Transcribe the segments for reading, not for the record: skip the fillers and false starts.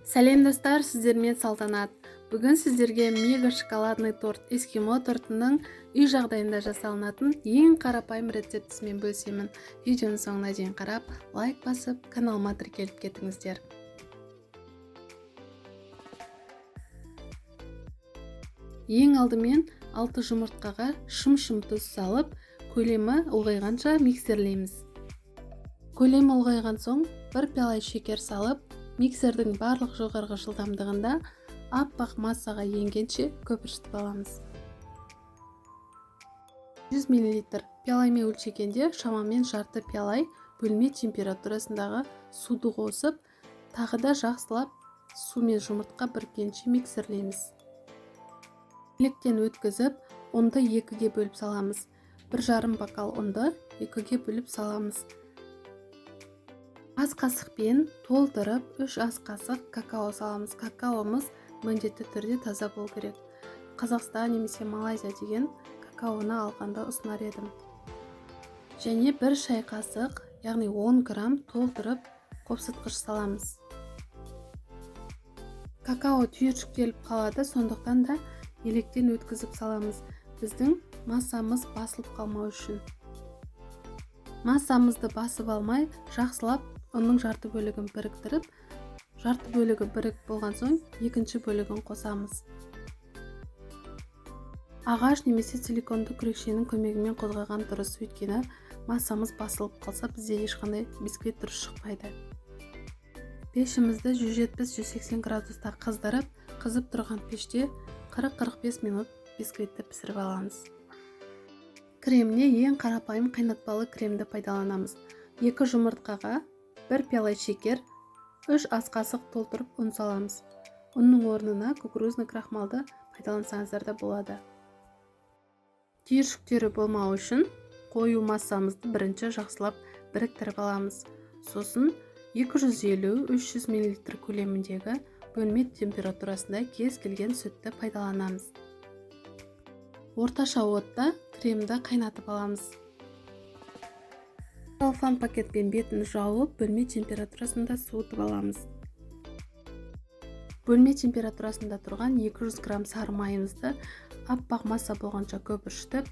Сәлем достар, сіздермен Салтанат. Бүгін сіздерге мега шоколадный торт эскимо тортының үй жағдайында жасалынатын ең қарапайым рецептісімен бөлісемін. Видеоның соңына дейін қарап, лайк басып, каналыма тіркеліп кетіңіздер. Ең алдымен 6 жұмыртқаға шым-шым тұз салып, көлемі ұлғайғанша миксерлейміз. Көлемі ұлғайған соң 1 пиала шекер салып, миксердің барлық жоғарғы жылдамдығында аппақ массаға енгенше көпіршітіп аламыз. 100 мл пиаламен өлшегенде шамамен жарты пиалай бөлме температурасындағы суды қосып, тағы да жақсылап су мен жұмыртқа біріккенше миксерлейміз. Електен өткізіп, ұнды 2-ге бөліп саламыз. 1,5 бокал ұнды 2-ге бөліп саламыз. Ас қасықпен толтырып 3 ас қасық какао саламыз. Какаомыз міндетті түрде таза болу керек. Қазақстан немесе Малайзия деген какаоны алғанда ұсынар едім. Және 1 шай қасық, яғни 10 грамм толтырып қопсытқыш саламыз. Какао түйіршіктеліп қалады, сондықтан да електен өткізіп саламыз. Біздің массамыз басылып қалмау үшін. Массамызды басып алмай, жақсылап оның жарты бөлігін біріктіріп, жарты бөлігі бірік болған соң, екінші бөлігін қосамыз. Ағаш немесе силиконды күрекшенің көмегімен қозғаған дұрыс, өйткені массамыз басылып қалса, бізде ешқандай бисквит дұрыс шықпайды. Пешімізді 170-180 градуста қыздырып, қызып тұрған пеште 40-45 минут бисквитті пісіріп аламыз. Креміне ең қарапайым қайнатпалы кремді пайдаланамыз. 2 жұмыртқаға 1 пиала шекер, 3 ас қасық толтырып ұн саламыз. Ұнның орнына кукурузный крахмалды пайдалансаңыздар да болады. Түйіршіктері болмау үшін қою массамызды бірінші жақсылап біріктіріп аламыз. Сосын 250-300 мл көлеміндегі бөлме температурасында кез келген сүтті пайдаланамыз. Орташа отта кремді қайнатып аламыз. Салфан пакетпен бетін жауып, бөлме температурасында суытып аламыз. Бөлме температурасында тұрған 200 грамм сары майымызды аппақ масса болғанша көпіршітіп,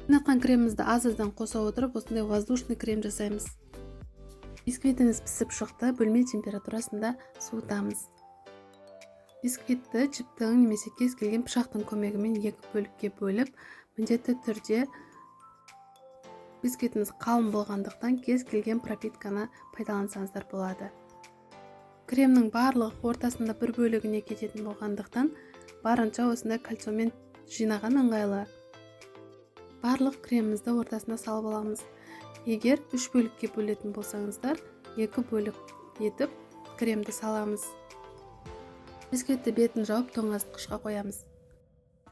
қайнатқан кремімізді аз-аздан қоса отырып, осындай воздушный крем жасаймыз. Бисквитіміз пісіп шықты, бөлме температурасында суытамыз. Бисквитті жіптің немесе кез келген пышақтың көмегімен 2 бөлікке бөліп, міндетті түрде бисквитіміз қалың болғандықтан кез келген пропитканы пайдалансаңыздар болады. Кремнің барлығы ортасында 1 бөлігіне кететін болғандықтан барынша осындай кольцомен жинаған ыңғайлы. Барлық кремімізді ортасына салып аламыз. Егер 3 бөлікке бөлетін болсаңыздар, 2 бөлік етіп кремді саламыз. Бисквитті бетін жауып тоңазытқышқа қоямыз.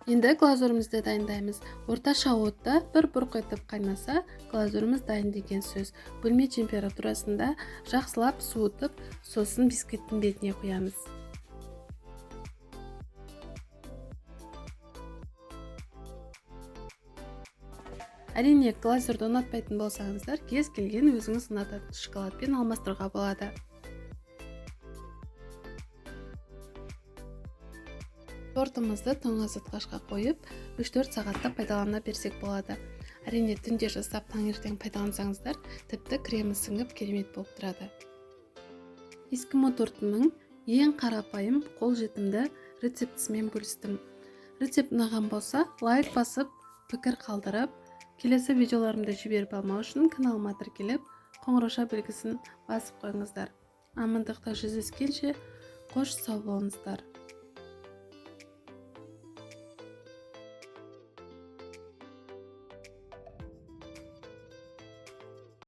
Енді глазурімізді дайындаймыз. Орташа отта 1 бұрқ етіп қайнаса, глазуріміз дайын деген сөз. Бөлме температурасында жақсылап суытып, сосын бисквиттің бетіне қоямыз. Әрине, глазурды ұнатпайтын болсаңыздар, кез келген өзіңіз ұнататын шоколадпен алмастыруға болады. Тортымызды тоңазытқышқа қойып, 3-4 сағатта пайдалана берсек болады. Әрине, түнде жасап таңертең пайдалансаңыздар, тіпті кремі сіңіп керемет болып тұрады. Эскимо тортының ең қарапайым, қолжетімді рецептісімен бөлістім. Рецепт ұнаған болса, лайк басып, пікір қалдырып, келесі видеоларымды жіберіп алмау үшін каналыма тіркеліп, қоңырауша белгісін басып қойыңыздар. Амандықта жүздескенше, қош сау болыңыздар.